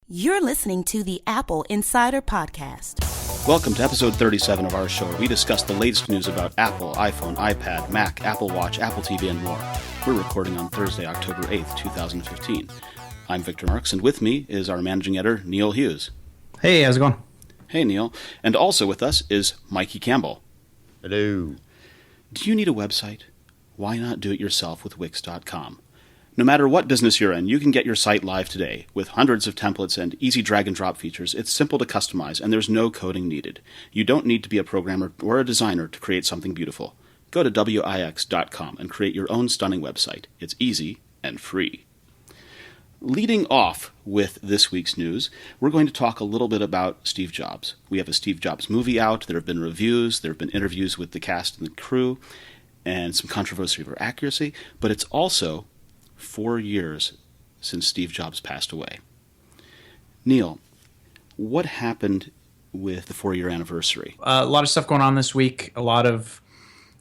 You're listening to the Apple Insider Podcast. Welcome to episode 37 of our show, where we discuss the latest news about Apple, iPhone, iPad, Mac, Apple Watch, Apple TV, and more. We're recording on Thursday, October 8th, 2015. I'm Victor Marks, and with me is our managing editor, Neil Hughes. Hey, how's it going? Hey, Neil. And also with us is Mikey Campbell. Hello. Do you need a website? Why not do it yourself with Wix.com? No matter what business you're in, you can get your site live today. With hundreds of templates and easy drag-and-drop features, it's simple to customize, and there's no coding needed. You don't need to be a programmer or a designer to create something beautiful. Go to Wix.com and create your own stunning website. It's easy and free. Leading off with this week's news, we're going to talk a little bit about Steve Jobs. We have a Steve Jobs movie out. There have been reviews. There have been interviews with the cast and the crew, and some controversy over accuracy. But it's also 4 years since Steve Jobs passed away. Neil, what happened with the 4-year anniversary? A lot of stuff going on this week. A lot of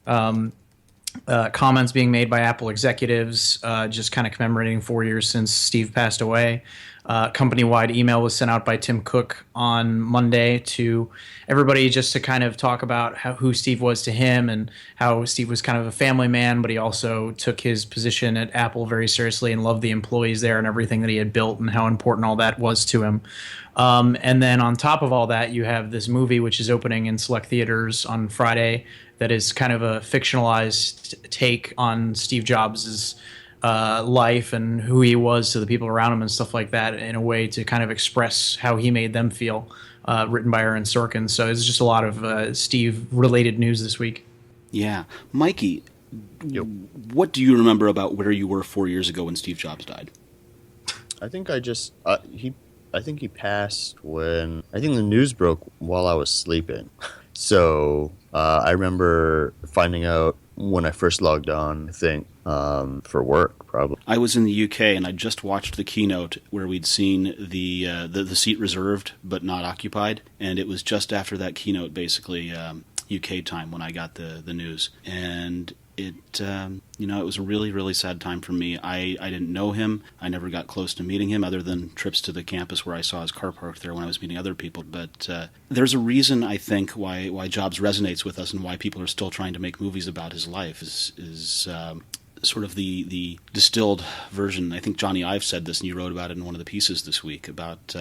comments being made by Apple executives, just kind of commemorating 4 years since Steve passed away. Company-wide email was sent out by Tim Cook on Monday to everybody just to kind of talk about who Steve was to him and how Steve was kind of a family man, but he also took his position at Apple very seriously and loved the employees there and everything that he had built and how important all that was to him. And then on top of all that, you have this movie which is opening in select theaters on Friday that is kind of a fictionalized take on Steve Jobs' life and who he was to the people around him and stuff like that in a way to kind of express how he made them feel, written by Aaron Sorkin. So it's just a lot of Steve-related news this week. Yeah. Mikey, what do you remember about where you were 4 years ago when Steve Jobs died? I think he passed when the news broke while I was sleeping. So I remember finding out when I first logged on, I think, for work, probably. I was in the UK, and I just watched the keynote where we'd seen the seat reserved but not occupied, and it was just after that keynote, basically, UK time, when I got the news. And it was a really, really sad time for me. I didn't know him. I never got close to meeting him other than trips to the campus where I saw his car parked there when I was meeting other people. But there's a reason, I think, why Jobs resonates with us and why people are still trying to make movies about his life is sort of the distilled version. I think Johnny Ive said this, and you wrote about it in one of the pieces this week, about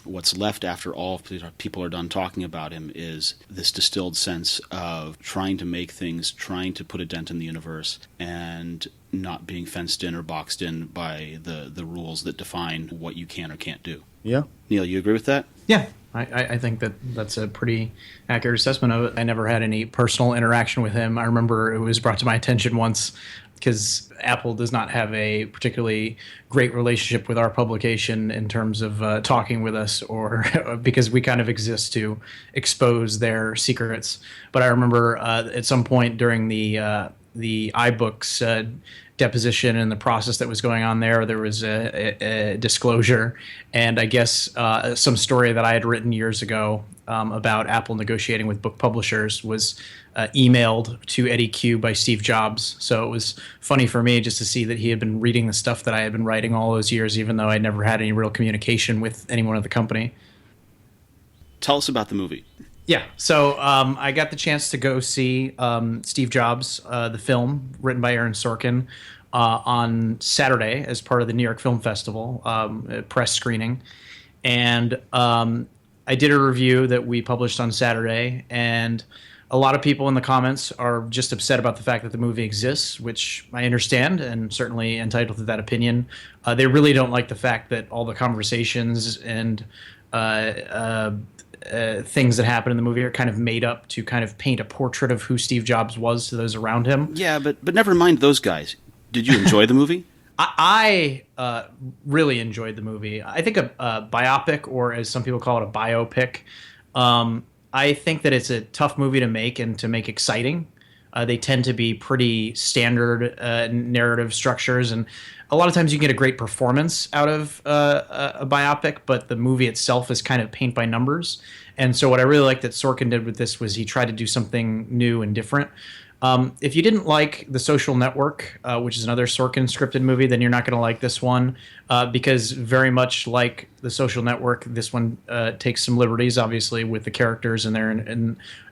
what's left after all people are done talking about him is this distilled sense of trying to make things, trying to put a dent in the universe, and not being fenced in or boxed in by the rules that define what you can or can't do. Yeah. Neil, you agree with that? Yeah, I think that's a pretty accurate assessment of it. I never had any personal interaction with him. I remember it was brought to my attention once because Apple does not have a particularly great relationship with our publication in terms of talking with us, or because we kind of exist to expose their secrets. But I remember at some point during the iBooks deposition and the process that was going on there was a disclosure, and I guess some story that I had written years ago about Apple negotiating with book publishers was emailed to Eddie Q by Steve Jobs. So it was funny for me just to see that he had been reading the stuff that I had been writing all those years, even though I never had any real communication with anyone at the company. Tell us about the movie. Yeah, so I got the chance to go see Steve Jobs, the film, written by Aaron Sorkin, on Saturday as part of the New York Film Festival, a press screening. And I did a review that we published on Saturday, and a lot of people in the comments are just upset about the fact that the movie exists, which I understand and certainly entitled to that opinion. They really don't like the fact that all the conversations and things that happen in the movie are kind of made up to kind of paint a portrait of who Steve Jobs was to those around him. Yeah, but never mind those guys. Did you enjoy the movie? I really enjoyed the movie. I think a biopic, or as some people call it, a biopic, I think that it's a tough movie to make and to make exciting. They tend to be pretty standard narrative structures, and a lot of times you can get a great performance out of a biopic, but the movie itself is kind of paint by numbers. And so what I really liked that Sorkin did with this was he tried to do something new and different. If you didn't like The Social Network, which is another Sorkin scripted movie, then you're not going to like this one because very much like The Social Network, this one takes some liberties, obviously, with the characters and their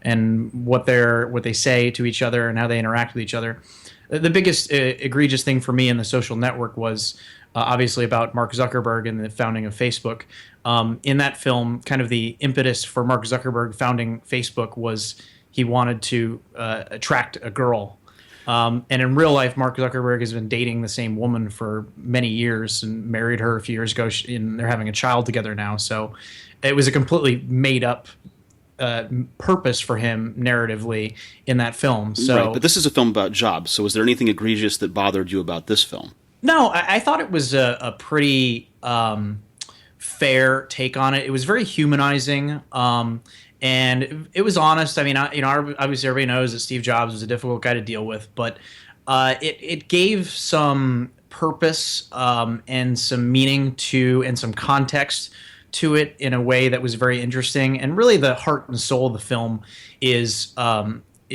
and what they say to each other and how they interact with each other. The biggest egregious thing for me in The Social Network was obviously about Mark Zuckerberg and the founding of Facebook. In that film, kind of the impetus for Mark Zuckerberg founding Facebook was he wanted to attract a girl. And in real life, Mark Zuckerberg has been dating the same woman for many years and married her a few years ago, and they're having a child together now. So it was a completely made up purpose for him narratively in that film. So, right, but this is a film about jobs. So was there anything egregious that bothered you about this film? No, I thought it was a pretty fair take on it. It was very humanizing. And it was honest. I mean, obviously everybody knows that Steve Jobs was a difficult guy to deal with, but it gave some purpose and some meaning to and some context to it in a way that was very interesting. And really, the heart and soul of the film is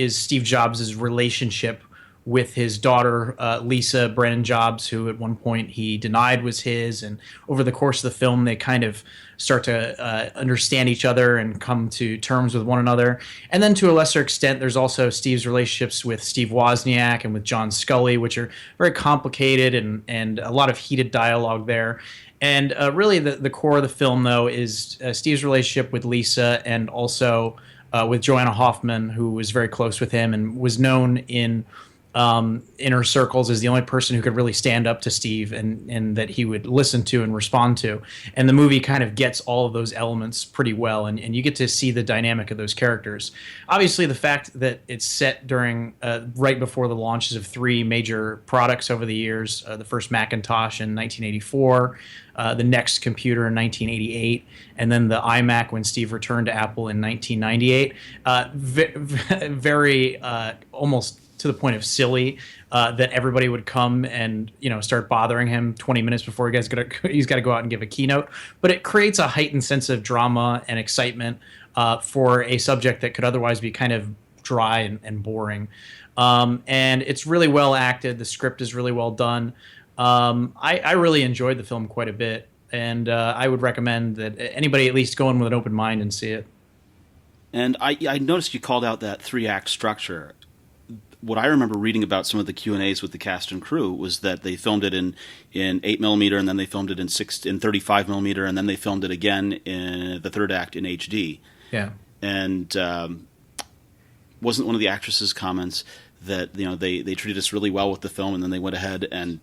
Steve Jobs' relationship with his daughter, Lisa Brennan Jobs, who at one point he denied was his. And over the course of the film, they kind of start to understand each other and come to terms with one another. And then to a lesser extent, there's also Steve's relationships with Steve Wozniak and with John Scully, which are very complicated and a lot of heated dialogue there. And really the core of the film, though, is Steve's relationship with Lisa and also with Joanna Hoffman, who was very close with him and was known in inner circles as the only person who could really stand up to Steve and that he would listen to and respond to. And the movie kind of gets all of those elements pretty well, and you get to see the dynamic of those characters. Obviously, the fact that it's set during right before the launches of three major products over the years, the first Macintosh in 1984, the Next computer in 1988, and then the iMac when Steve returned to Apple in 1998. Very almost to the point of silly that everybody would come and start bothering him 20 minutes before he's got to go out and give a keynote. But it creates a heightened sense of drama and excitement for a subject that could otherwise be kind of dry and boring. And it's really well acted. The script is really well done. I really enjoyed the film quite a bit, and I would recommend that anybody at least go in with an open mind and see it. And I noticed you called out that 3-act structure. What I remember reading about some of the Q&As with the cast and crew was that they filmed it in 8mm, and then they filmed it in 35mm, and then they filmed it again in the third act in HD. Yeah. And wasn't one of the actresses' comments that they treated us really well with the film, and then they went ahead and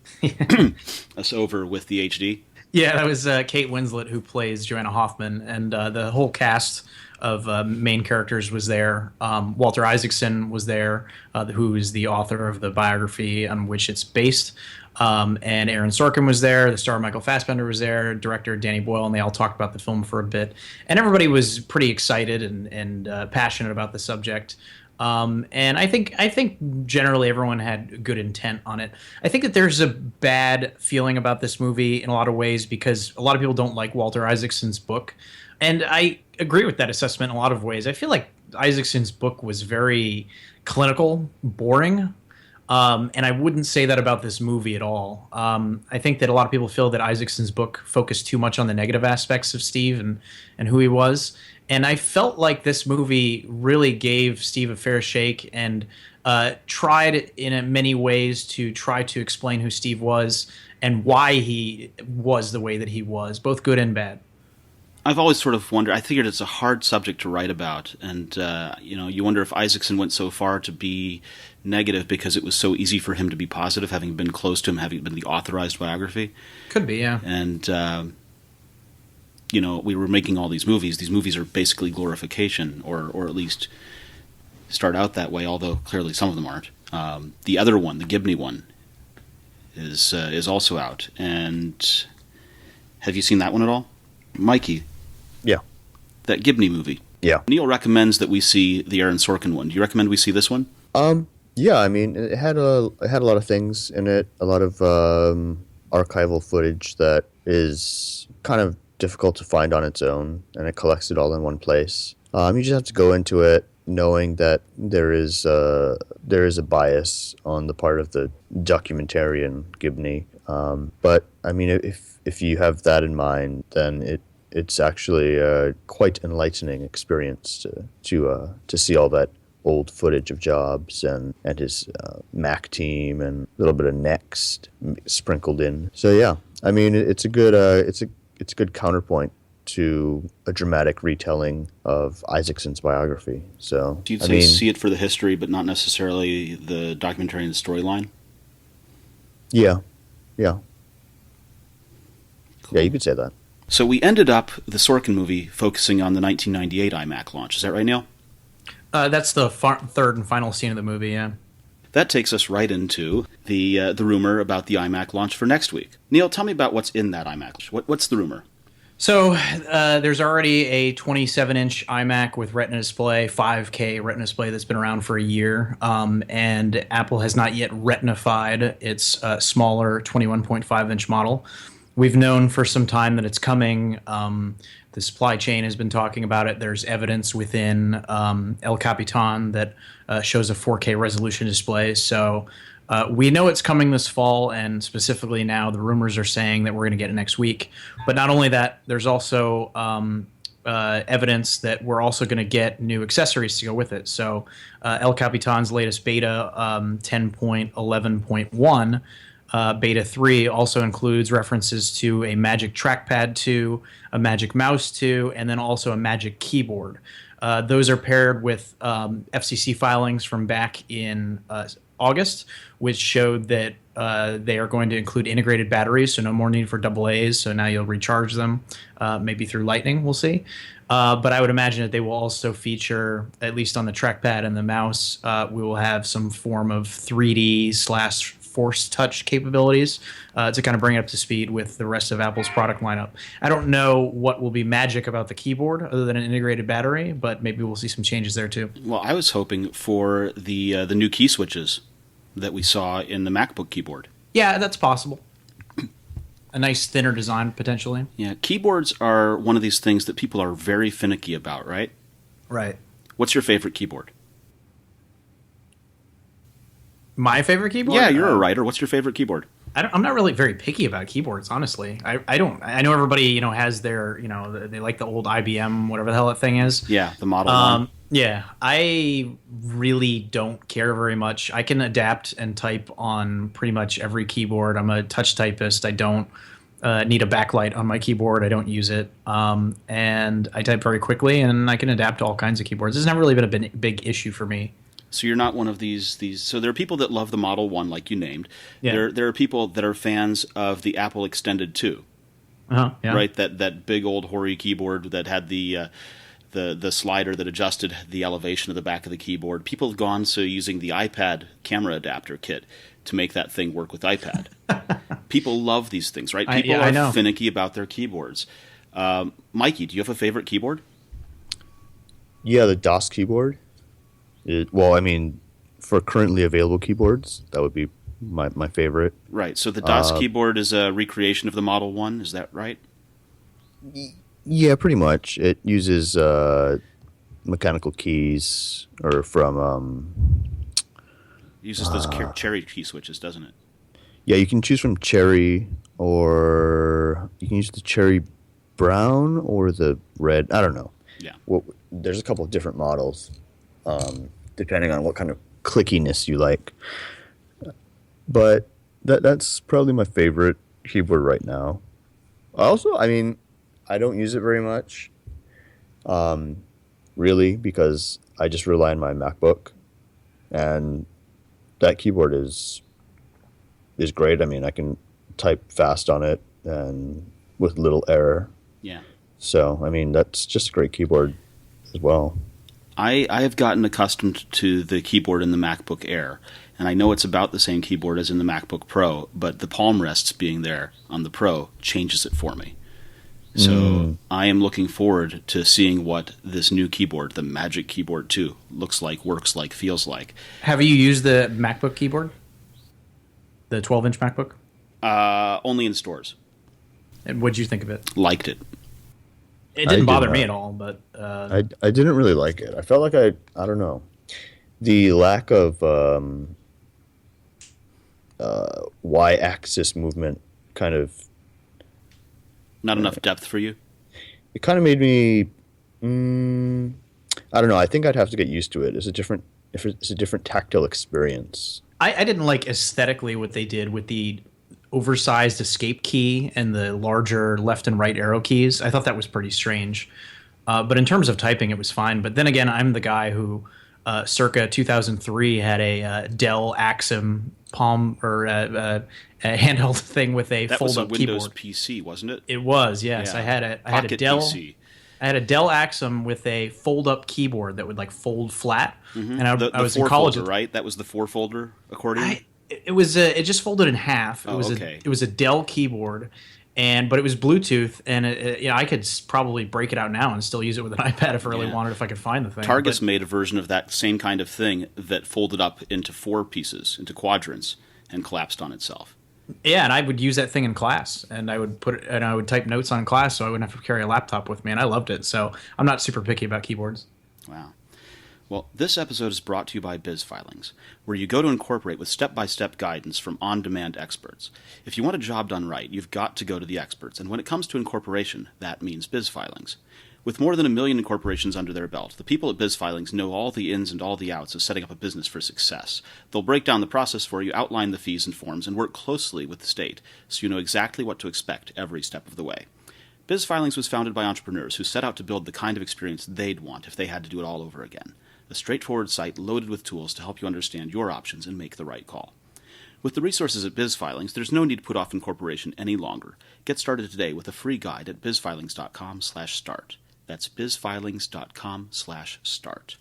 us over with the HD? Yeah, that was Kate Winslet, who plays Joanna Hoffman, and the whole cast of main characters was there. Walter Isaacson was there, who is the author of the biography on which it's based. And Aaron Sorkin was there. The star Michael Fassbender was there. Director Danny Boyle, and they all talked about the film for a bit. And everybody was pretty excited and passionate about the subject. And I think generally everyone had good intent on it. I think that there's a bad feeling about this movie in a lot of ways because a lot of people don't like Walter Isaacson's book. And I agree with that assessment in a lot of ways. I feel like Isaacson's book was very clinical, boring. And I wouldn't say that about this movie at all. I think that a lot of people feel that Isaacson's book focused too much on the negative aspects of Steve and who he was. And I felt like this movie really gave Steve a fair shake and tried in many ways to try to explain who Steve was and why he was the way that he was, both good and bad. I've always sort of wondered, I figured it's a hard subject to write about, and you wonder if Isaacson went so far to be negative because it was so easy for him to be positive, having been close to him, having been the authorized biography. Could be, yeah. And, we were making all these movies. These movies are basically glorification, or at least start out that way, although clearly some of them aren't. The other one, the Gibney one, is also out. And have you seen that one at all? Mikey? Yeah. That Gibney movie. Yeah. Neil recommends that we see the Aaron Sorkin one. Do you recommend we see this one? Yeah, I mean, it had a lot of things in it, a lot of archival footage that is kind of difficult to find on its own, and it collects it all in one place. You just have to go into it knowing that there is a bias on the part of the documentarian Gibney. But I mean, if you have that in mind, then it's actually a quite enlightening experience to see all that old footage of Jobs and his Mac team and a little bit of Next sprinkled in. So yeah, I mean, it's a good counterpoint to a dramatic retelling of Isaacson's biography. So you'd say see it for the history, but not necessarily the documentary and the storyline? Yeah. Cool. Yeah, you could say that. So we ended up the Sorkin movie focusing on the 1998 iMac launch. Is that right, Neil? That's the third and final scene of the movie, yeah. That takes us right into the rumor about the iMac launch for next week. Neil, tell me about what's in that iMac. What's the rumor? So there's already a 27-inch iMac with Retina display, 5K Retina display that's been around for a year, and Apple has not yet Retinified its smaller 21.5-inch model. We've known for some time that it's coming. The supply chain has been talking about it. There's evidence within El Capitan that shows a 4K resolution display. So we know it's coming this fall, and specifically now the rumors are saying that we're going to get it next week. But not only that, there's also evidence that we're also going to get new accessories to go with it. So El Capitan's latest beta 10.11.1 Beta 3 also includes references to a Magic Trackpad 2, a Magic Mouse 2, and then also a Magic Keyboard. Those are paired with FCC filings from back in August, which showed that they are going to include integrated batteries, so no more need for AA's. So now you'll recharge them, maybe through Lightning, we'll see. But I would imagine that they will also feature, at least on the trackpad and the mouse, we will have some form of 3D/Force Touch capabilities to kind of bring it up to speed with the rest of Apple's product lineup. I don't know what will be magic about the keyboard other than an integrated battery, but maybe we'll see some changes there too. Well, I was hoping for the new key switches that we saw in the MacBook keyboard. Yeah, that's possible. A nice thinner design, potentially. Yeah, keyboards are one of these things that people are very finicky about, right? Right. What's your favorite keyboard? My favorite keyboard? Yeah, you're a writer. What's your favorite keyboard? I'm not really very picky about keyboards, honestly. I know everybody, has their, they like the old IBM, whatever the hell that thing is. Yeah, the Model 1. Yeah, I really don't care very much. I can adapt and type on pretty much every keyboard. I'm a touch typist. I don't need a backlight on my keyboard. I don't use it. And I type very quickly, and I can adapt to all kinds of keyboards. It's never really been a big issue for me. So you're not one of these. So there are people that love the Model 1, like you named. Yeah. There are people that are fans of the Apple Extended 2. Yeah. Right? That big old hoary keyboard that had the slider that adjusted the elevation of the back of the keyboard. People have gone so using the iPad camera adapter kit to make that thing work with iPad. People love these things, right? People are finicky about their keyboards. Mikey, do you have a favorite keyboard? Yeah, the DOS keyboard. For currently available keyboards, that would be my favorite. Right. So the DOS keyboard is a recreation of the Model 1. Is that right? Yeah, pretty much. It uses mechanical keys, or from... uses those cherry key switches, doesn't it? Yeah, you can choose from cherry, or you can use the cherry brown or the red. I don't know. Yeah. Well, there's a couple of different models, depending on what kind of clickiness you like. But that's probably my favorite keyboard right now. I don't use it very much, really, because I just rely on my MacBook, and that keyboard is great. I mean, I can type fast on it and with little error. Yeah. So, that's just a great keyboard as well. I have gotten accustomed to the keyboard in the MacBook Air, and I know it's about the same keyboard as in the MacBook Pro, but the palm rests being there on the Pro changes it for me. So I am looking forward to seeing what this new keyboard, the Magic Keyboard 2, looks like, works like, feels like. Have you used the MacBook keyboard? The 12-inch MacBook? Only in stores. And what did you think of it? Liked it. It didn't I bother did me not. at all, but I didn't really like it. I felt like I don't know, the lack of y-axis movement kind of Not enough depth for you? it kind of made me I don't know. I think I'd have to get used to it. It's a different tactile experience. I didn't like aesthetically what they did with the oversized escape key and the larger left and right arrow keys. I thought that was pretty strange. But in terms of typing, it was fine. But then again, I'm the guy who, circa 2003, had a Dell Axum palm or a handheld thing with a That was a fold-up Windows keyboard. PC, wasn't it? It was, yes. Yeah. I had a Pocket Dell. PC. I had a Dell Axum with a fold-up keyboard that would like fold flat, and I The was in four college. folder, right? That was the four-folder accordion? It was it just folded in half. It Oh, was okay. it was a Dell keyboard, but it was Bluetooth, and I could probably break it out now and still use it with an iPad if I really Yeah. wanted, if I could find the thing. Targus But- made a version of that same kind of thing that folded up into four pieces, into quadrants, and collapsed on itself. Yeah, and I would use that thing in class, and I would I would type notes on class, so I wouldn't have to carry a laptop with me, and I loved it. So I'm not super picky about keyboards. Wow. Well, this episode is brought to you by BizFilings, where you go to incorporate with step-by-step guidance from on-demand experts. If you want a job done right, you've got to go to the experts, and when it comes to incorporation, that means BizFilings. With more than 1 million incorporations under their belt, the people at BizFilings know all the ins and all the outs of setting up a business for success. They'll break down the process for you, outline the fees and forms, and work closely with the state, so you know exactly what to expect every step of the way. BizFilings was founded by entrepreneurs who set out to build the kind of experience they'd want if they had to do it all over again. A straightforward site loaded with tools to help you understand your options and make the right call. With the resources at BizFilings, there's no need to put off incorporation any longer. Get started today with a free guide at bizfilings.com/start. That's bizfilings.com/start.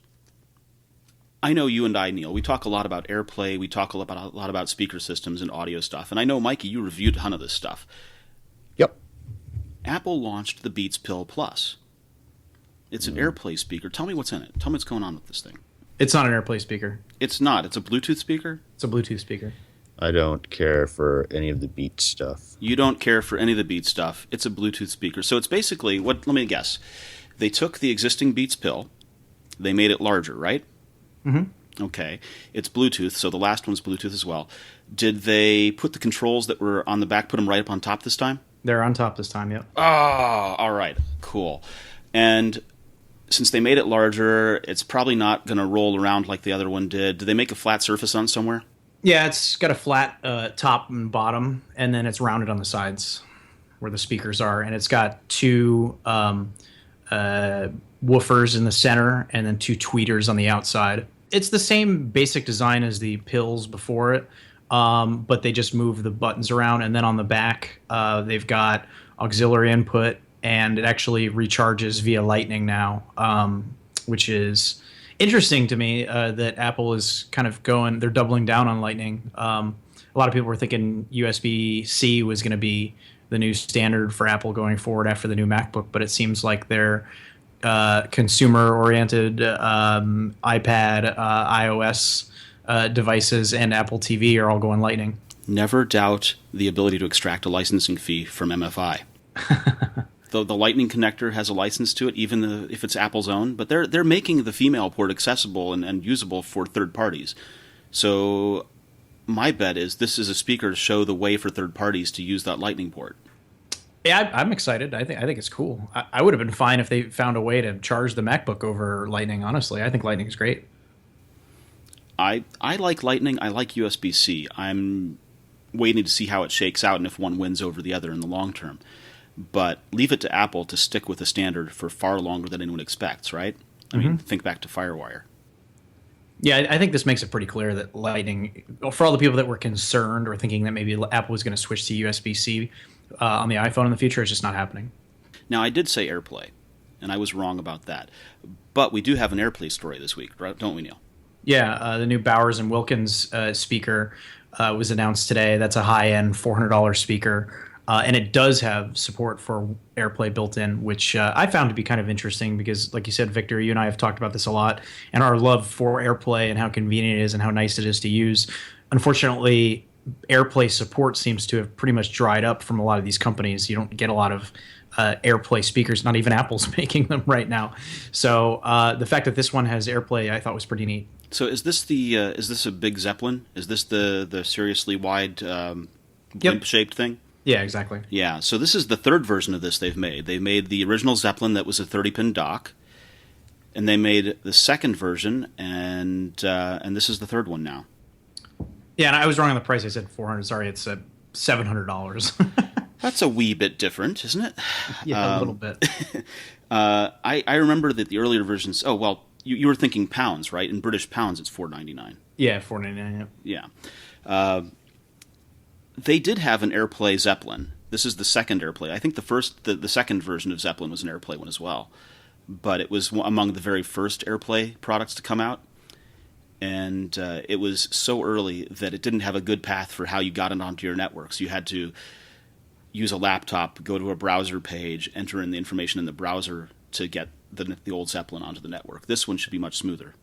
I know you and I, Neil, we talk a lot about AirPlay, we talk a lot about speaker systems and audio stuff, and I know, Mikey, you reviewed a ton of this stuff. Yep. Apple launched the Beats Pill Plus. It's an AirPlay speaker. Tell me what's in it. Tell me what's going on with this thing. It's not an AirPlay speaker. It's not. It's a Bluetooth speaker? It's a Bluetooth speaker. I don't care for any of the Beat stuff. You don't care for any of the Beats stuff. It's a Bluetooth speaker. So it's basically, let me guess. They took the existing Beats Pill, they made it larger, right? Mm-hmm. Okay. It's Bluetooth, so the last one's Bluetooth as well. Did they put the controls that were on the back, put them right up on top this time? They're on top this time, yep. Oh, all right. Cool. And since they made it larger, it's probably not going to roll around like the other one did. Did they make a flat surface on somewhere? Yeah, it's got a flat top and bottom, and then it's rounded on the sides where the speakers are, and it's got two woofers in the center and then two tweeters on the outside. It's the same basic design as the Pills before it, but they just move the buttons around, and then on the back they've got auxiliary input, and it actually recharges via Lightning now, which is interesting to me that Apple is kind of they're doubling down on Lightning. A lot of people were thinking USB-C was going to be the new standard for Apple going forward after the new MacBook, but it seems like their consumer-oriented iPad, iOS devices, and Apple TV are all going Lightning. Never doubt the ability to extract a licensing fee from MFI. The Lightning connector has a license to it, even if it's Apple's own, but they're making the female port accessible and usable for third parties. So my bet is this is a speaker to show the way for third parties to use that Lightning port. Yeah, I'm excited. I think it's cool. I would have been fine if they found a way to charge the MacBook over Lightning, honestly. I think Lightning's great. I like Lightning. I like USB-C. I'm waiting to see how it shakes out and if one wins over the other in the long term. But leave it to Apple to stick with the standard for far longer than anyone expects, right? I mean, think back to FireWire. Yeah, I think this makes it pretty clear that Lightning, for all the people that were concerned or thinking that maybe Apple was going to switch to USB-C on the iPhone in the future, it's just not happening. Now, I did say AirPlay, and I was wrong about that. But we do have an AirPlay story this week, right? Don't we, Neil? Yeah, the new Bowers & Wilkins speaker was announced today. That's a high-end $400 speaker. And it does have support for AirPlay built in, which I found to be kind of interesting because, like you said, Victor, you and I have talked about this a lot, and our love for AirPlay and how convenient it is and how nice it is to use. Unfortunately, AirPlay support seems to have pretty much dried up from a lot of these companies. You don't get a lot of AirPlay speakers. Not even Apple's making them right now. So the fact that this one has AirPlay, I thought was pretty neat. So is this a big Zeppelin? Is this the seriously wide blimp-shaped thing? Yeah, exactly. Yeah. So this is the third version of this they've made. They made the original Zeppelin that was a 30-pin dock, and they made the second version, and this is the third one now. Yeah, and I was wrong on the price. I said $400. Sorry, it's $700. That's a wee bit different, isn't it? Yeah, a little bit. I remember that the earlier versions. Oh well, you were thinking pounds, right? In British pounds, it's $4.99. Yeah, $4.99. Yeah. They did have an AirPlay Zeppelin. This is the second AirPlay. I think the second version of Zeppelin was an AirPlay one as well, but it was among the very first AirPlay products to come out. And it was so early that it didn't have a good path for how you got it onto your networks. You had to use a laptop, go to a browser page, enter in the information in the browser to get the old Zeppelin onto the network. This one should be much smoother.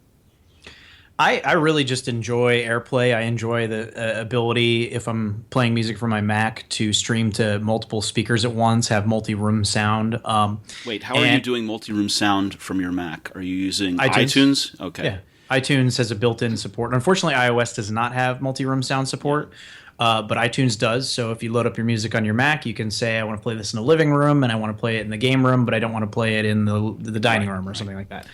I really just enjoy AirPlay. I enjoy the ability, if I'm playing music from my Mac, to stream to multiple speakers at once, have multi-room sound. Wait, how are you doing multi-room sound from your Mac? Are you using iTunes? Okay. Yeah. iTunes has a built-in support. Unfortunately, iOS does not have multi-room sound support, but iTunes does. So if you load up your music on your Mac, you can say, I want to play this in the living room, and I want to play it in the game room, but I don't want to play it in the dining room or something like that.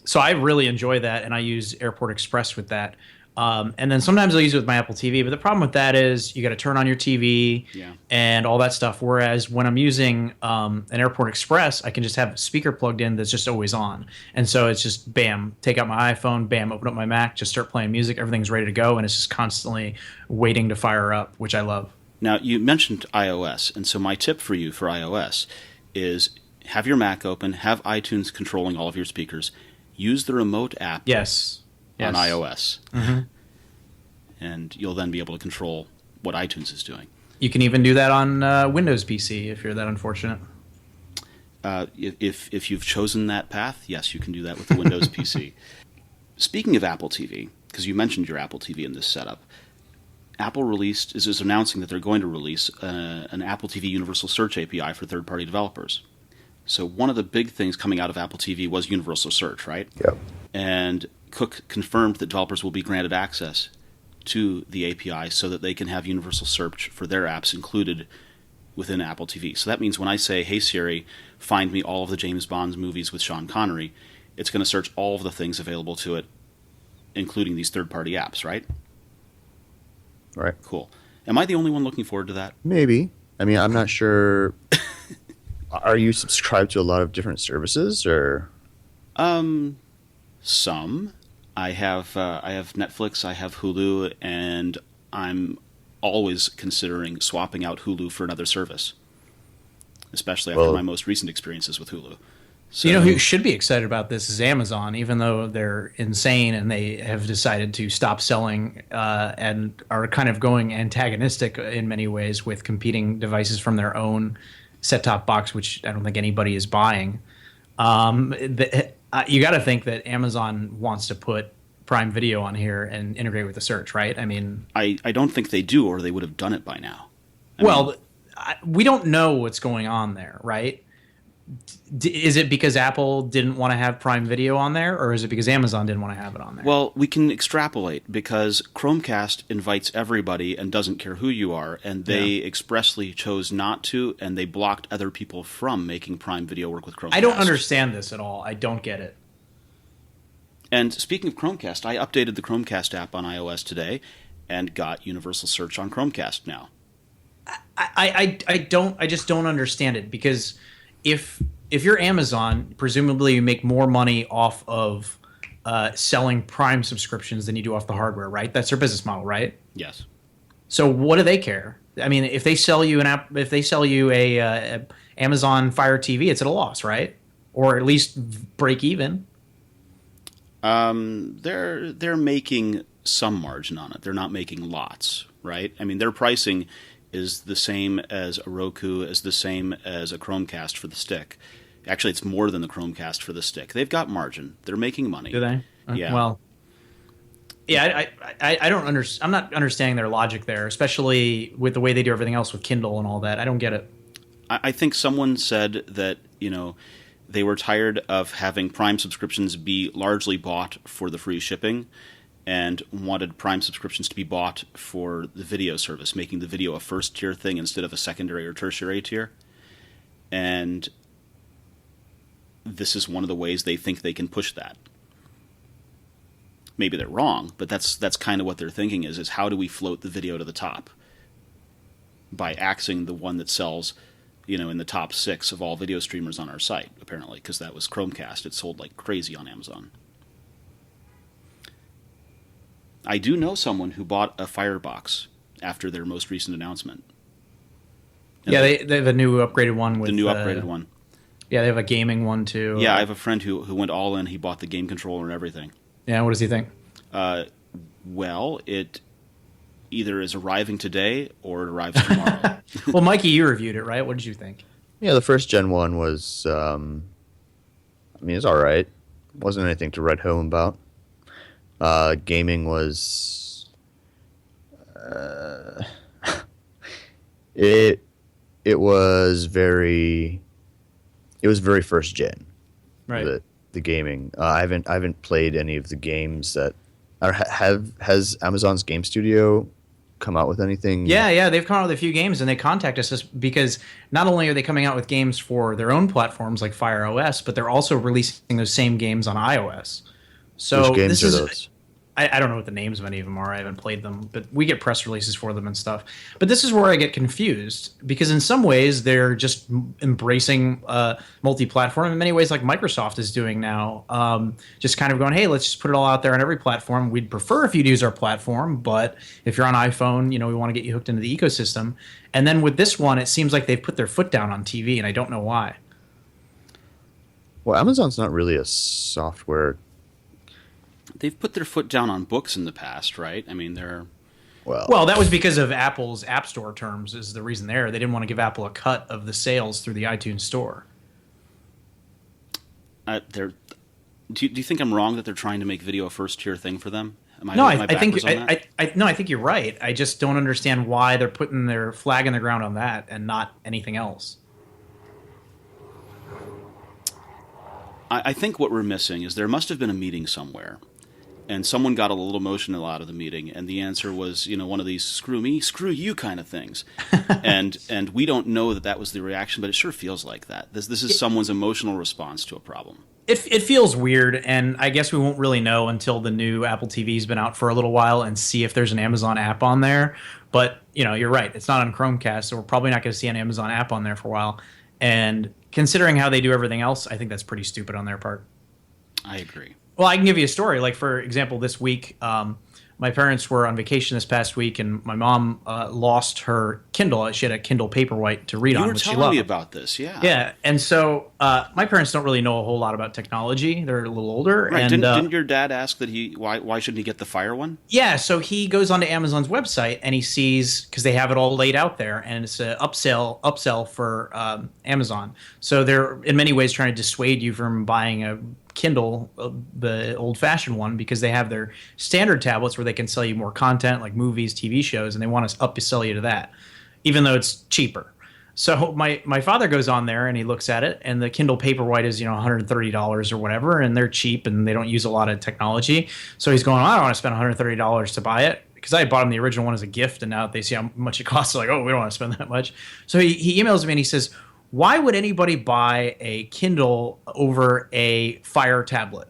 So I really enjoy that, and I use Airport Express with that. And then sometimes I'll use it with my Apple TV, but the problem with that is you got to turn on your TV and all that stuff. Whereas when I'm using an Airport Express, I can just have a speaker plugged in that's just always on. And so it's just bam, take out my iPhone, bam, open up my Mac, just start playing music. Everything's ready to go, and it's just constantly waiting to fire up, which I love. Now, you mentioned iOS, and so my tip for you for iOS is have your Mac open, have iTunes controlling all of your speakers, use the remote app on iOS. Mm-hmm. And you'll then be able to control what iTunes is doing. You can even do that on Windows PC if you're that unfortunate. If you've chosen that path, yes, you can do that with the Windows PC. Speaking of Apple TV, because you mentioned your Apple TV in this setup, Apple is announcing that they're going to release an Apple TV Universal Search API for third-party developers. So one of the big things coming out of Apple TV was Universal Search, right? Yep. And Cook confirmed that developers will be granted access to the API so that they can have Universal Search for their apps included within Apple TV. So that means when I say, hey Siri, find me all of the James Bond movies with Sean Connery, it's going to search all of the things available to it, including these third-party apps, right? Right. Cool. Am I the only one looking forward to that? Maybe. I mean, I'm not sure. Are you subscribed to a lot of different services, or? Some. I have Netflix, I have Hulu, and I'm always considering swapping out Hulu for another service, especially after my most recent experiences with Hulu. So, you know who should be excited about this is Amazon, even though they're insane and they have decided to stop selling and are kind of going antagonistic in many ways with competing devices from their own set-top box, which I don't think anybody is buying. You got to think that Amazon wants to put Prime Video on here and integrate with the search, right? I mean, I don't think they do, or they would have done it by now. We don't know what's going on there, right? Is it because Apple didn't want to have Prime Video on there, or is it because Amazon didn't want to have it on there? Well, we can extrapolate because Chromecast invites everybody and doesn't care who you are, and they expressly chose not to, and they blocked other people from making Prime Video work with Chromecast. I don't understand this at all. I don't get it. And speaking of Chromecast, I updated the Chromecast app on iOS today and got Universal Search on Chromecast now. I just don't understand it, because if you're Amazon, presumably you make more money off of selling Prime subscriptions than you do off the hardware, right? That's their business model, right? Yes. So what do they care? I mean, if they sell you a Amazon Fire TV, it's at a loss, right? Or at least break even. They're making some margin on it. They're not making lots, right? I mean, their pricing is the same as a Roku, is the same as a Chromecast for the stick. Actually, it's more than the Chromecast for the stick. They've got margin. They're making money. Do they? Yeah. Well, yeah, I don't understand. I'm not understanding their logic there, especially with the way they do everything else with Kindle and all that. I don't get it. I think someone said that, they were tired of having Prime subscriptions be largely bought for the free shipping and wanted Prime subscriptions to be bought for the video service, making the video a first-tier thing instead of a secondary or tertiary tier. And this is one of the ways they think they can push that. Maybe they're wrong, but that's kind of what they're thinking is how do we float the video to the top? By axing the one that sells, in the top 6 of all video streamers on our site, apparently, because that was Chromecast. It sold like crazy on Amazon. I do know someone who bought a Firebox after their most recent announcement. And they have a new upgraded one. With the new upgraded one. Yeah, they have a gaming one too. Yeah, I have a friend who went all in. He bought the game controller and everything. Yeah, what does he think? Well, it either is arriving today or it arrives tomorrow. Well, Mikey, you reviewed it, right? What did you think? Yeah, the first gen one was, it's all right. Wasn't anything to write home about. Gaming was, it was very first gen. Right. The gaming. I haven't played any of the games that has Amazon's Game Studio come out with anything? Yeah, they've come out with a few games, and they contact us because not only are they coming out with games for their own platforms like Fire OS, but they're also releasing those same games on iOS. So which games are those? I don't know what the names of any of them are. I haven't played them, but we get press releases for them and stuff. But this is where I get confused because in some ways they're just embracing multi-platform. In many ways, like Microsoft is doing now, just kind of going, hey, let's just put it all out there on every platform. We'd prefer if you'd use our platform, but if you're on iPhone, we want to get you hooked into the ecosystem. And then with this one, it seems like they've put their foot down on TV, and I don't know why. Well, Amazon's not really a software. They've put their foot down on books in the past, right? I mean, they're... Well, that was because of Apple's App Store terms is the reason there. They didn't want to give Apple a cut of the sales through the iTunes Store. Do you think I'm wrong that they're trying to make video a first-tier thing for them? I think you're right. I just don't understand why they're putting their flag in the ground on that and not anything else. I think what we're missing is there must have been a meeting somewhere, and someone got a little emotional out of the meeting, and the answer was, one of these screw me, screw you kind of things. and we don't know that was the reaction, but it sure feels like that. This is someone's emotional response to a problem. It feels weird, and I guess we won't really know until the new Apple TV's been out for a little while and see if there's an Amazon app on there. But, you're right. It's not on Chromecast, so we're probably not going to see an Amazon app on there for a while. And considering how they do everything else, I think that's pretty stupid on their part. I agree. Well, I can give you a story. Like, for example, this week, my parents were on vacation this past week, and my mom lost her Kindle. She had a Kindle Paperwhite to read on, which she loved. You were telling me about this, yeah. Yeah, and so my parents don't really know a whole lot about technology. They're a little older. Right. And, didn't your dad ask that why shouldn't he get the Fire one? Yeah, so he goes onto Amazon's website, and he sees, because they have it all laid out there, and it's an upsell for Amazon. So they're, in many ways, trying to dissuade you from buying a Kindle, the old-fashioned one, because they have their standard tablets where they can sell you more content like movies, TV shows, and they want to upsell you to that, even though it's cheaper. So my father goes on there and he looks at it, and the Kindle Paperwhite is $130 or whatever, and they're cheap and they don't use a lot of technology. So he's going, I don't want to spend $130 to buy it, because I bought him the original one as a gift, and now they see how much it costs. They're like, oh, we don't want to spend that much. So he emails me and he says, why would anybody buy a Kindle over a Fire tablet?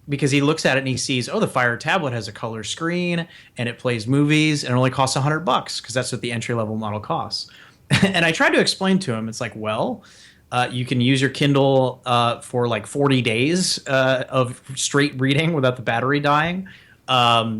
Because he looks at it and he sees, the Fire tablet has a color screen and it plays movies and it only costs $100 because that's what the entry-level model costs. And I tried to explain to him, it's like, you can use your Kindle for like 40 days of straight reading without the battery dying.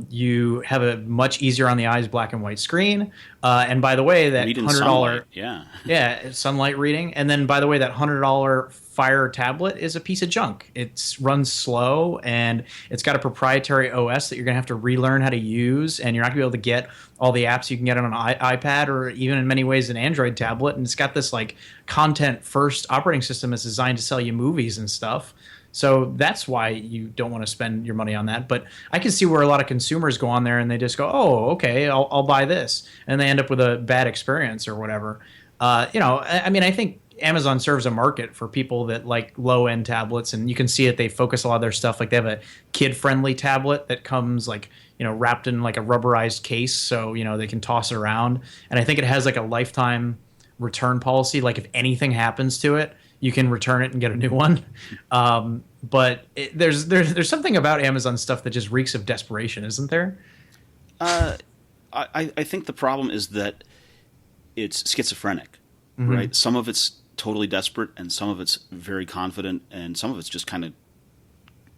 You have a much easier on the eyes black and white screen. And by the way, that $100, sunlight, yeah, sunlight reading. And then by the way, that $100 Fire tablet is a piece of junk. It runs slow, and it's got a proprietary OS that you're going to have to relearn how to use, and you're not going to be able to get all the apps you can get on an iPad or even in many ways an Android tablet. And it's got this like content first operating system that's designed to sell you movies and stuff. So that's why you don't want to spend your money on that. But I can see where a lot of consumers go on there and they just go, okay, I'll buy this. And they end up with a bad experience or whatever. I mean, I think Amazon serves a market for people that like low-end tablets, and you can see it. They focus a lot of their stuff. Like they have a kid-friendly tablet that comes like, wrapped in like a rubberized case, so they can toss it around. And I think it has like a lifetime return policy. Like if anything happens to it, you can return it and get a new one. But there's something about Amazon stuff that just reeks of desperation, isn't there? I think the problem is that it's schizophrenic, right? Some of it's totally desperate, and some of it's very confident, and some of it's just kind of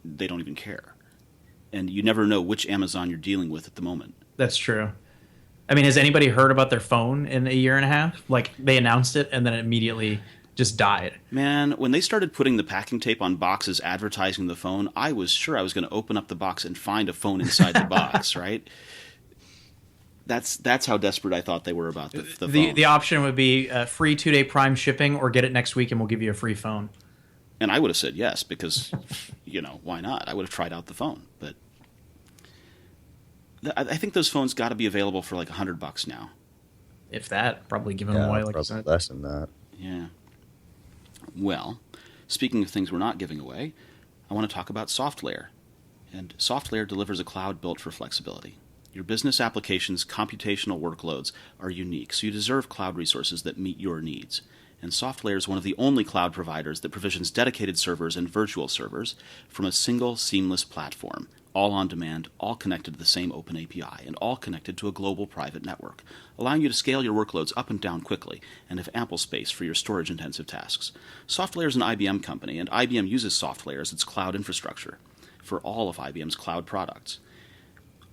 they don't even care. And you never know which Amazon you're dealing with at the moment. That's true. I mean, has anybody heard about their phone in a year and a half? Like they announced it and then it immediately just died. Man, when they started putting the packing tape on boxes advertising the phone, I was sure I was going to open up the box and find a phone inside the box, right? That's how desperate I thought they were about the phone. The option would be free 2-day Prime shipping, or get it next week and we'll give you a free phone. And I would have said yes because, why not? I would have tried out the phone. But I think those phones got to be available for like $100 now. If that, probably giving them away like I said. Less than that. Yeah. Well, speaking of things we're not giving away, I want to talk about SoftLayer. And SoftLayer delivers a cloud built for flexibility. Your business applications' computational workloads are unique, so you deserve cloud resources that meet your needs. And SoftLayer is one of the only cloud providers that provisions dedicated servers and virtual servers from a single seamless platform, all on demand, all connected to the same open API, and all connected to a global private network, allowing you to scale your workloads up and down quickly and have ample space for your storage-intensive tasks. SoftLayer is an IBM company, and IBM uses SoftLayer as its cloud infrastructure for all of IBM's cloud products.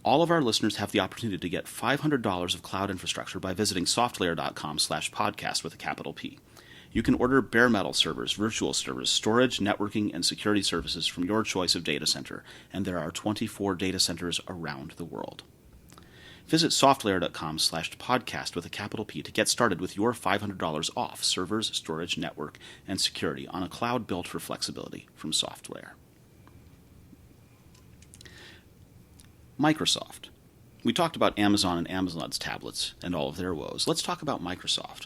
All of our listeners have the opportunity to get $500 of cloud infrastructure by visiting softlayer.com/podcast with a capital P. You can order bare metal servers, virtual servers, storage, networking, and security services from your choice of data center, and there are 24 data centers around the world. Visit softlayer.com/podcast with a capital P to get started with your $500 off servers, storage, network, and security on a cloud built for flexibility from SoftLayer. Microsoft. We talked about Amazon and Amazon's tablets and all of their woes. Let's talk about Microsoft.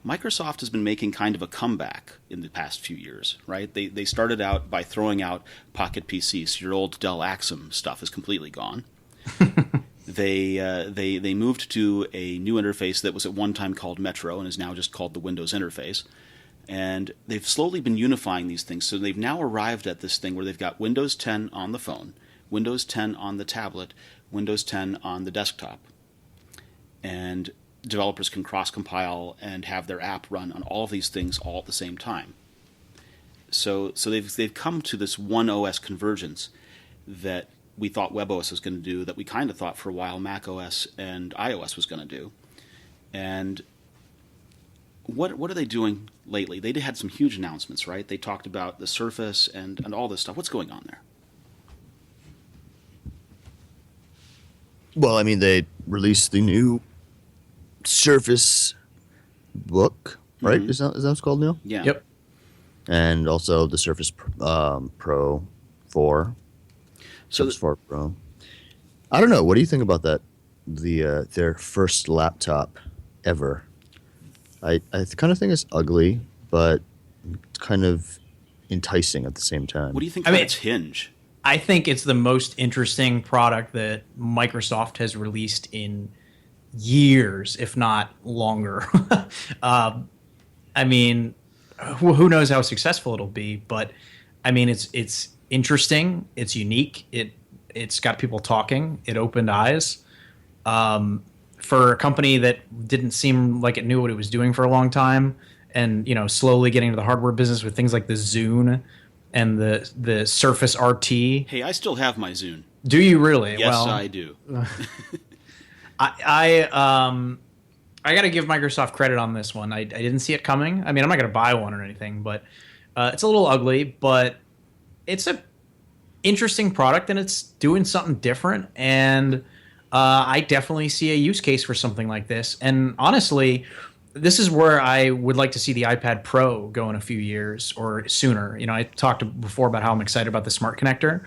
Microsoft has been making kind of a comeback in the past few years, right? They started out by throwing out Pocket PCs. So your old Dell Axum stuff is completely gone. They moved to a new interface that was at one time called Metro and is now just called the Windows interface. And they've slowly been unifying these things. So they've now arrived at this thing where they've got Windows 10 on the phone, Windows 10 on the tablet, Windows 10 on the desktop. And developers can cross-compile and have their app run on all of these things all at the same time. So they've come to this one OS convergence that we thought WebOS was going to do, that we kind of thought for a while macOS and iOS was going to do. And what are they doing lately? They had some huge announcements, right? They talked about the Surface and all this stuff. What's going on there? Well, I mean, they released the new Surface Book, right? Mm-hmm. Is that what it's called, Neil? Yeah. Yep. And also the Surface Pro 4. Surface 4 Pro. I don't know. What do you think about that? Their first laptop ever. I kind of think it's ugly, but it's kind of enticing at the same time. What do you think about its hinge? I think it's the most interesting product that Microsoft has released in years, if not longer. I mean, who knows how successful it'll be, but I mean, it's interesting, it's unique, it's got people talking, it opened eyes. For a company that didn't seem like it knew what it was doing for a long time, and slowly getting into the hardware business with things like the Zune and the Surface RT. Hey, I still have my Zune. Do you really? Yes, well, I do. I got to give Microsoft credit on this one. I didn't see it coming. I mean, I'm not going to buy one or anything, but it's a little ugly, but it's a interesting product and it's doing something different. And I definitely see a use case for something like this. And honestly, this is where I would like to see the iPad Pro go in a few years or sooner. I talked before about how I'm excited about the smart connector.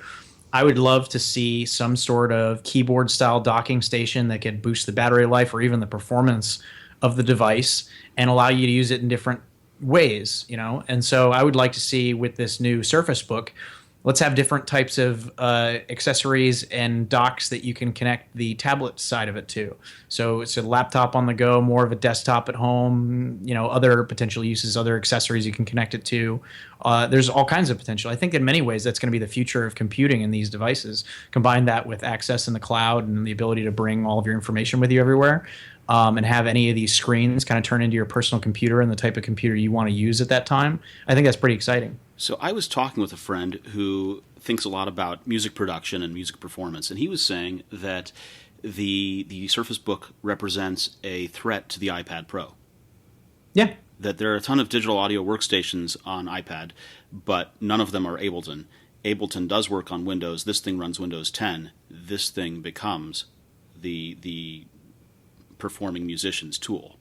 I would love to see some sort of keyboard style docking station that could boost the battery life or even the performance of the device and allow you to use it in different ways, And so I would like to see with this new Surface Book, let's have different types of accessories and docks that you can connect the tablet side of it to. So it's a laptop on the go, more of a desktop at home, other potential uses, other accessories you can connect it to. There's all kinds of potential. I think in many ways that's going to be the future of computing in these devices. Combine that with access in the cloud and the ability to bring all of your information with you everywhere. And have any of these screens kind of turn into your personal computer and the type of computer you want to use at that time. I think that's pretty exciting. So I was talking with a friend who thinks a lot about music production and music performance, and he was saying that the Surface Book represents a threat to the iPad Pro. Yeah. That there are a ton of digital audio workstations on iPad, but none of them are Ableton. Ableton does work on Windows. This thing runs Windows 10. This thing becomes the performing musician's tool.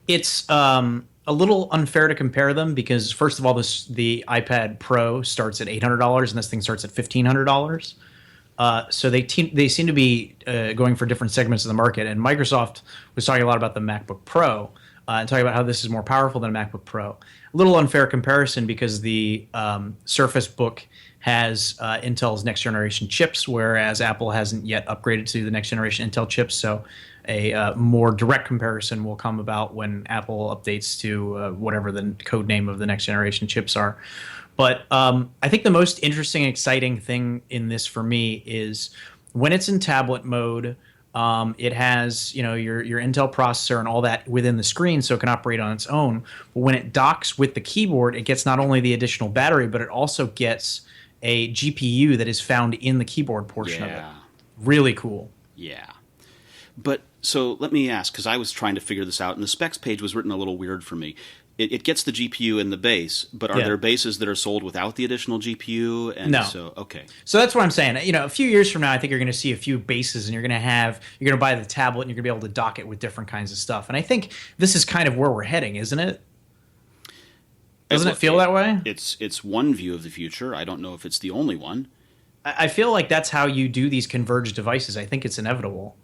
It's a little unfair to compare them because, first of all, the iPad Pro starts at $800 and this thing starts at $1,500. So they seem to be going for different segments of the market. And Microsoft was talking a lot about the MacBook Pro and talking about how this is more powerful than a MacBook Pro. A little unfair comparison because the Surface Book has Intel's next generation chips, whereas Apple hasn't yet upgraded to the next generation Intel chips. So a more direct comparison will come about when Apple updates to whatever the code name of the next generation chips are. But I think the most interesting, exciting thing in this for me is when it's in tablet mode. It has your Intel processor and all that within the screen, so it can operate on its own. But when it docks with the keyboard, it gets not only the additional battery, but it also gets a GPU that is found in the keyboard portion of it. Really cool. Yeah. But so let me ask, because I was trying to figure this out, and the specs page was written a little weird for me. It gets the GPU in the base, but are there bases that are sold without the additional GPU? And no. So, okay. So that's what I'm saying. A few years from now, I think you're going to see a few bases, and you're going to buy the tablet, and you're going to be able to dock it with different kinds of stuff. And I think this is kind of where we're heading, isn't it? Doesn't it feel that way? It's one view of the future. I don't know if it's the only one. I feel like that's how you do these converged devices. I think it's inevitable.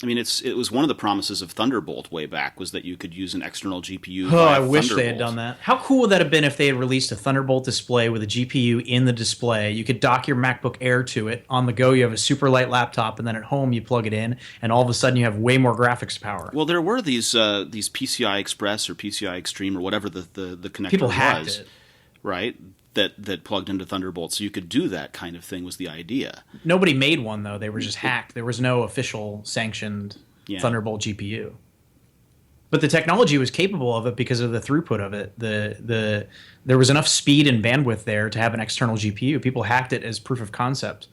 I mean, it was one of the promises of Thunderbolt way back was that you could use an external GPU. Oh, I wish they had done that. How cool would that have been if they had released a Thunderbolt display with a GPU in the display? You could dock your MacBook Air to it. On the go, you have a super light laptop, and then at home you plug it in, and all of a sudden you have way more graphics power. Well, there were these PCI Express or PCI Extreme or whatever the connector People was. hacked it. Right? That plugged into Thunderbolt, so you could do that kind of thing was the idea. Nobody made one, though. They were just hacked. There was no official sanctioned Thunderbolt GPU. But the technology was capable of it because of the throughput of it. There was enough speed and bandwidth there to have an external GPU. People hacked it as proof of concept.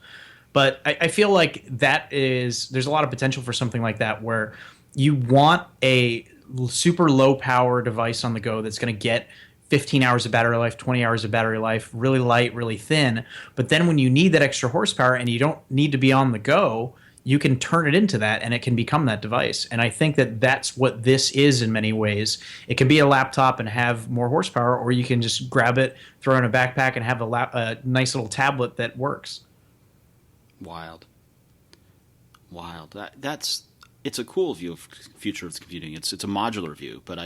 But I feel like there's a lot of potential for something like that where you want a super low power device on the go that's going to get 15 hours of battery life, 20 hours of battery life, really light, really thin. But then when you need that extra horsepower and you don't need to be on the go, you can turn it into that and it can become that device. And I think that that's what this is in many ways. It can be a laptop and have more horsepower, or you can just grab it, throw it in a backpack, and have a nice little tablet that works. Wild. It's a cool view of future of computing. It's a modular view, but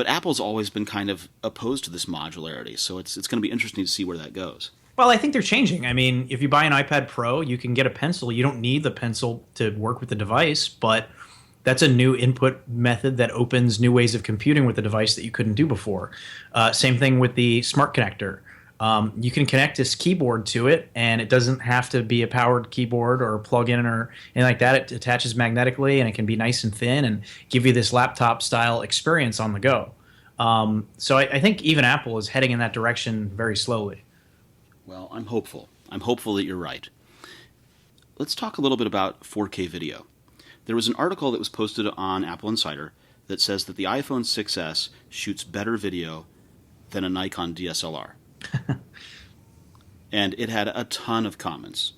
Apple's always been kind of opposed to this modularity, so it's going to be interesting to see where that goes. Well, I think they're changing. I mean, if you buy an iPad Pro, you can get a pencil. You don't need the pencil to work with the device, but that's a new input method that opens new ways of computing with the device that you couldn't do before. Same thing with the smart connector. You can connect this keyboard to it, and it doesn't have to be a powered keyboard or plug-in or anything like that. It attaches magnetically, and it can be nice and thin and give you this laptop-style experience on the go. So I think even Apple is heading in that direction very slowly. Well, I'm hopeful. I'm hopeful that you're right. Let's talk a little bit about 4K video. There was an article that was posted on AppleInsider that says that the iPhone 6s shoots better video than a Nikon DSLR. And it had a ton of comments.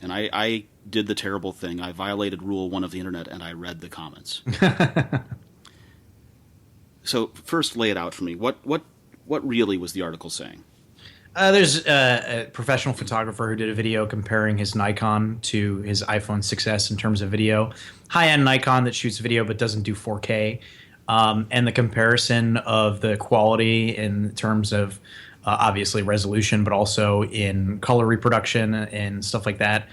And I did the terrible thing. I violated Rule 1 of the internet, and I read the comments. So first, lay it out for me. What really was the article saying? There's a professional photographer who did a video comparing his Nikon to his iPhone 6S in terms of video. High-end Nikon that shoots video but doesn't do 4K. And the comparison of the quality in terms of obviously resolution, but also in color reproduction and stuff like that,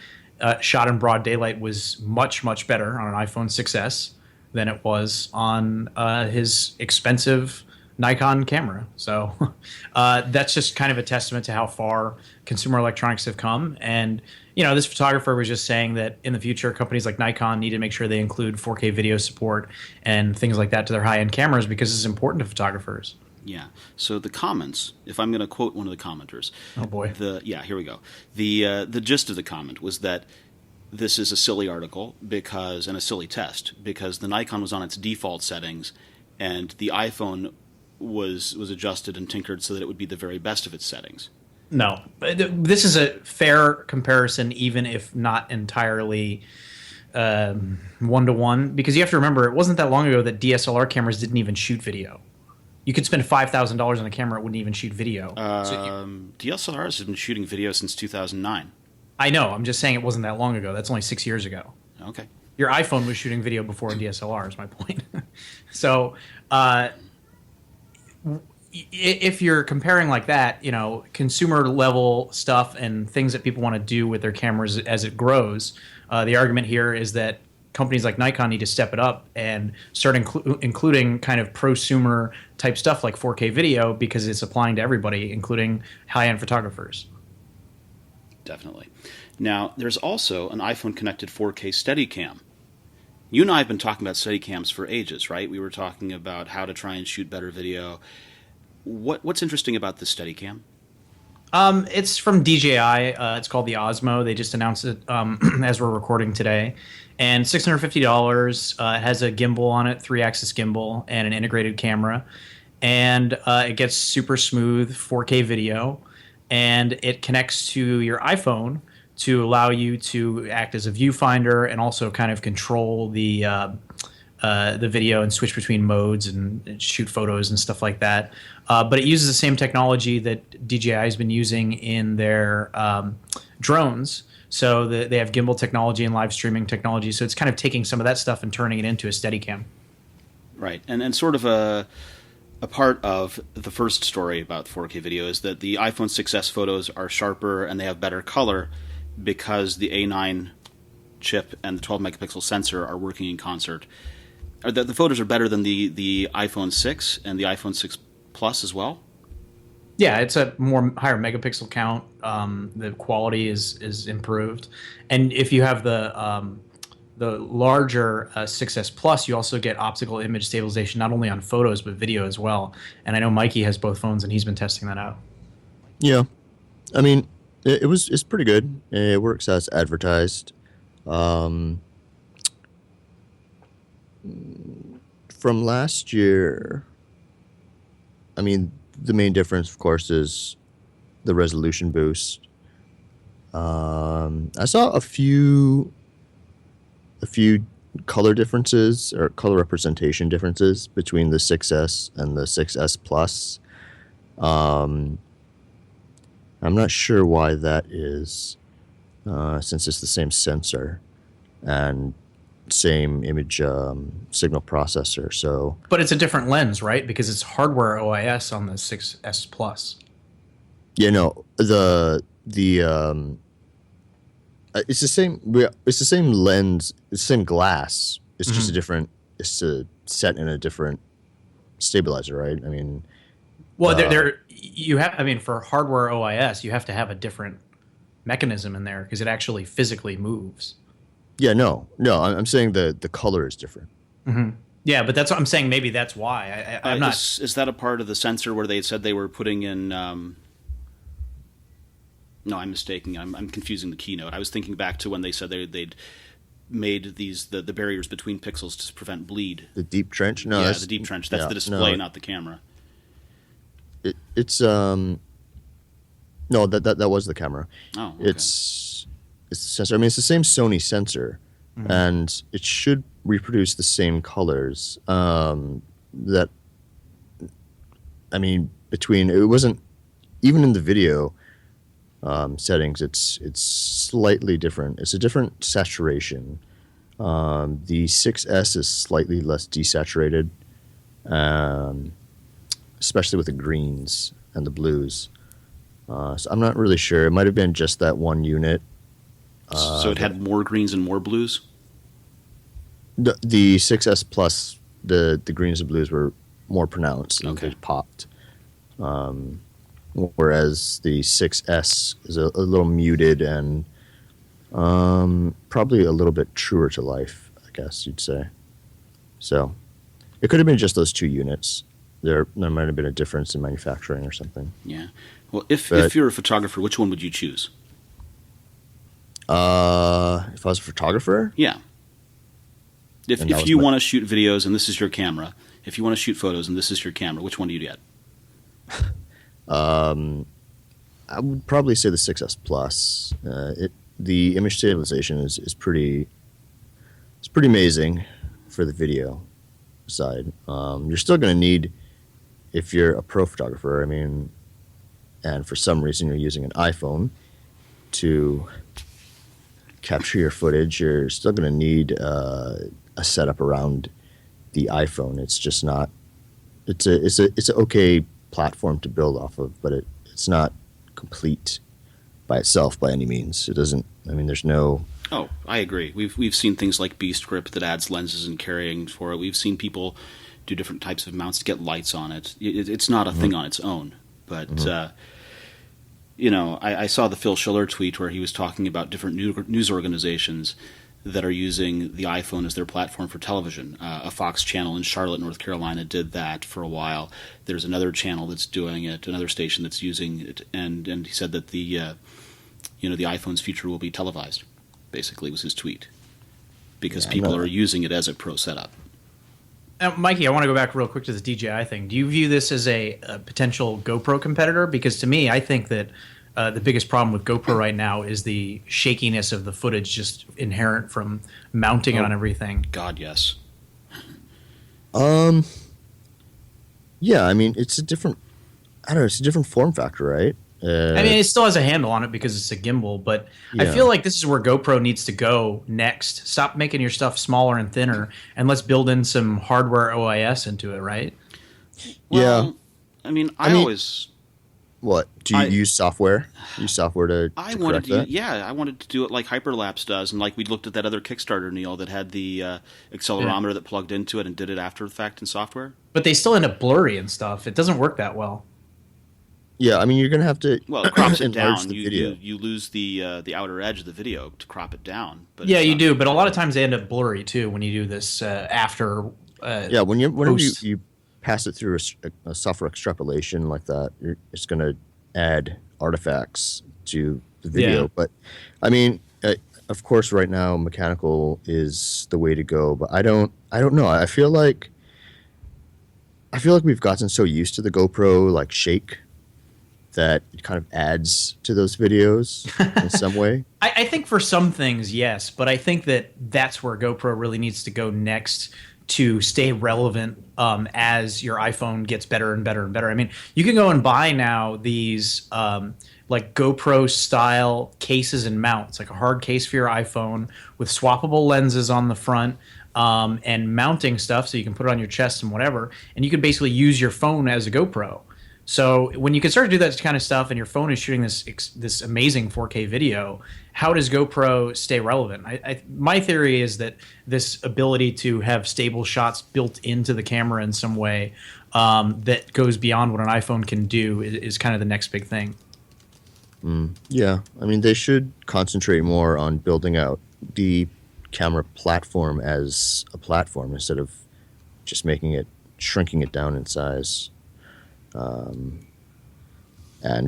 shot in broad daylight was much, much better on an iPhone 6S than it was on his expensive Nikon camera. So that's just kind of a testament to how far consumer electronics have come. And, this photographer was just saying that in the future, companies like Nikon need to make sure they include 4K video support and things like that to their high-end cameras because it's important to photographers. Yeah. So the comments, if I'm going to quote one of the commenters. Oh, boy. Here we go. The gist of the comment was that this is a silly article and a silly test because the Nikon was on its default settings and the iPhone was adjusted and tinkered so that it would be the very best of its settings. No. This is a fair comparison, even if not entirely one-to-one, because you have to remember, it wasn't that long ago that DSLR cameras didn't even shoot video. You could spend $5,000 on a camera, it wouldn't even shoot video. DSLRs have been shooting video since 2009. I know. I'm just saying it wasn't that long ago. That's only 6 years ago. Okay. Your iPhone was shooting video before a DSLR is my point. So if you're comparing like that, consumer level stuff and things that people want to do with their cameras as it grows, the argument here is that companies like Nikon need to step it up and start including kind of prosumer type stuff like 4K video because it's applying to everybody, including high-end photographers. Definitely. Now, there's also an iPhone connected 4K Steadicam. You and I have been talking about Steadicams for ages, right? We were talking about how to try and shoot better video. What's interesting about this Steadicam? It's from DJI. It's called the Osmo. They just announced it as we're recording today. And $650. It has a gimbal on it, 3-axis gimbal, and an integrated camera. And it gets super smooth 4K video. And it connects to your iPhone to allow you to act as a viewfinder and also kind of control the video and switch between modes and shoot photos and stuff like that. But it uses the same technology that DJI has been using in their drones. So they have gimbal technology and live streaming technology. So it's kind of taking some of that stuff and turning it into a Steadicam. Right. And sort of a part of the first story about 4K video is that the iPhone 6S photos are sharper and they have better color because the A9 chip and the 12 megapixel sensor are working in concert. The photos are better than the iPhone 6 and the iPhone 6 Plus as well? Yeah, it's a higher megapixel count. The quality is improved, and if you have the larger 6S Plus, you also get optical image stabilization not only on photos but video as well. And I know Mikey has both phones, and he's been testing that out. Yeah, I mean, it's pretty good. It works as advertised. From last year, I mean, the main difference, of course, is the resolution boost. I saw a few color differences or color representation differences between the 6S and the 6S Plus. I'm not sure why that is, since it's the same sensor and same image signal processor. So, but it's a different lens, right? Because it's hardware OIS on the 6S Plus. Yeah, no, it's the same. It's the same lens. It's the same glass. It's just a different. It's set in a different stabilizer, right? I mean, well, you have. I mean, for hardware OIS, you have to have a different mechanism in there because it actually physically moves. Yeah, no. I'm saying the color is different. Mm-hmm. Yeah, but that's what I'm saying. Maybe that's why I'm not. Is that a part of the sensor where they said they were putting in? No, I'm mistaken. I'm confusing the keynote. I was thinking back to when they said they'd made the barriers between pixels to prevent bleed. The deep trench? No, yeah, the deep trench. That's the display, not the camera. It's no, that was the camera. Oh, okay. It's the sensor. I mean, it's the same Sony sensor, and it should reproduce the same colors. That, I mean, between it wasn't even in the video settings, it's slightly different. It's a different saturation. The 6S is slightly less desaturated, especially with the greens and the blues. So I'm not really sure. It might have been just that one unit. So it had more greens and more blues? The 6S Plus, the greens and blues were more pronounced and they popped. Whereas the 6S is a little muted and probably a little bit truer to life, I guess you'd say. So it could have been just those two units. There might have been a difference in manufacturing or something. Yeah. Well, if you're a photographer, which one would you choose? If I was a photographer? Yeah. If you want to shoot videos and this is your camera, if you want to shoot photos and this is your camera, which one do you get? I would probably say the 6S Plus. The image stabilization is pretty. It's pretty amazing for the video side. You're still going to need, if you're a pro photographer, I mean, and for some reason you're using an iPhone to capture your footage, you're still going to need a setup around the iPhone. It's just not. It's an okay platform to build off of, but it's not complete by itself by any means. It doesn't. I mean, there's no. Oh, I agree. We've seen things like Beast Grip that adds lenses and carrying for it. We've seen people do different types of mounts to get lights on it. It's not a thing on its own, but. I saw the Phil Schiller tweet where he was talking about different news organizations that are using the iPhone as their platform for television. A Fox channel in Charlotte, North Carolina did that for a while. There's another channel that's doing it, another station that's using it, and he said that the iPhone's future will be televised, basically was his tweet, because people are using it as a pro setup. Mikey, I want to go back real quick to the DJI thing. Do you view this as a potential GoPro competitor? Because to me, I think that the biggest problem with GoPro right now is the shakiness of the footage just inherent from mounting it on everything. God, yes. Yeah, I mean, it's a different form factor, right? I mean, it still has a handle on it because it's a gimbal, but I feel like this is where GoPro needs to go next. Stop making your stuff smaller and thinner, and let's build in some hardware OIS into it, right? Well, I mean, always... What? Do you use software? Use software to correct that? I wanted to do it like Hyperlapse does, and like we looked at that other Kickstarter, Neil, that had the accelerometer that plugged into it and did it after the fact in software. But they still end up blurry and stuff. It doesn't work that well. Yeah, I mean, you're going to have to it crops it down. You lose the outer edge of the video to crop it down. But yeah, you do. But a lot of times they end up blurry, too, when you do this after whenever you pass it through a software extrapolation like that, it's going to add artifacts to the video. Yeah. But, I mean, of course, right now, mechanical is the way to go. But I don't know. I feel like we've gotten so used to the GoPro, like, shake, that it kind of adds to those videos in some way? I think for some things, yes, but I think that's where GoPro really needs to go next to stay relevant as your iPhone gets better and better and better. I mean, you can go and buy now these like GoPro style cases and mounts, like a hard case for your iPhone with swappable lenses on the front. And mounting stuff so you can put it on your chest and whatever, and you can basically use your phone as a GoPro. So when you can start to do that kind of stuff and your phone is shooting this amazing 4K video, how does GoPro stay relevant? My theory is that this ability to have stable shots built into the camera in some way that goes beyond what an iPhone can do is kind of the next big thing. Yeah, I mean, they should concentrate more on building out the camera platform as a platform instead of just shrinking it down in size. And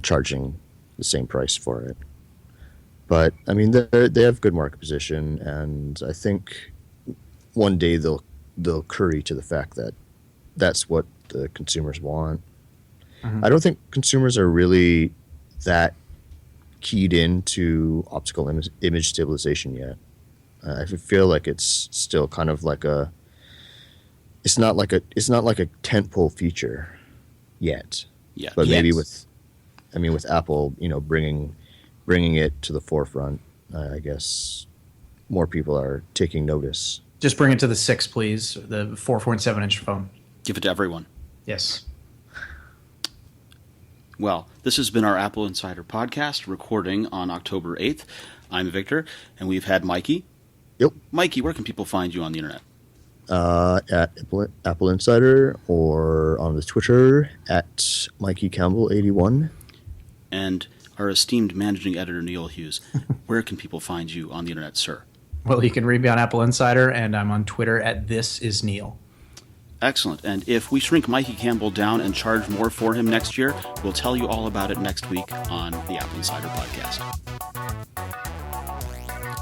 charging the same price for it. But I mean, they have good market position, and I think one day they'll curry to the fact that that's what the consumers want. Mm-hmm. I don't think consumers are really that keyed into optical image stabilization yet. I feel like it's still kind of like it's not like a tentpole feature yet. Yeah, but maybe with I mean, with Apple, bringing it to the forefront, I guess more people are taking notice. Just bring it to the 6, please. The 4.7-inch phone. Give it to everyone. Yes. Well, this has been our Apple Insider podcast, recording on October 8th. I'm Victor, and we've had Mikey. Yep. Mikey, where can people find you on the internet? At Apple Insider, or on the Twitter at Mikey Campbell 81. And our esteemed managing editor, Neil Hughes, where can people find you on the internet, sir? Well, you can read me on Apple Insider, and I'm on Twitter at ThisIsNeil. Excellent. And if we shrink Mikey Campbell down and charge more for him next year, we'll tell you all about it next week on the Apple Insider podcast.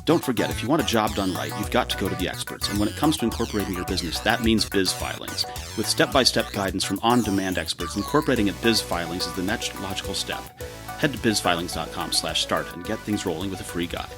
Don't forget, if you want a job done right, you've got to go to the experts. And when it comes to incorporating your business, that means biz filings. With step-by-step guidance from on-demand experts, incorporating a biz filings is the next logical step. Head to bizfilings.com/start and get things rolling with a free guide.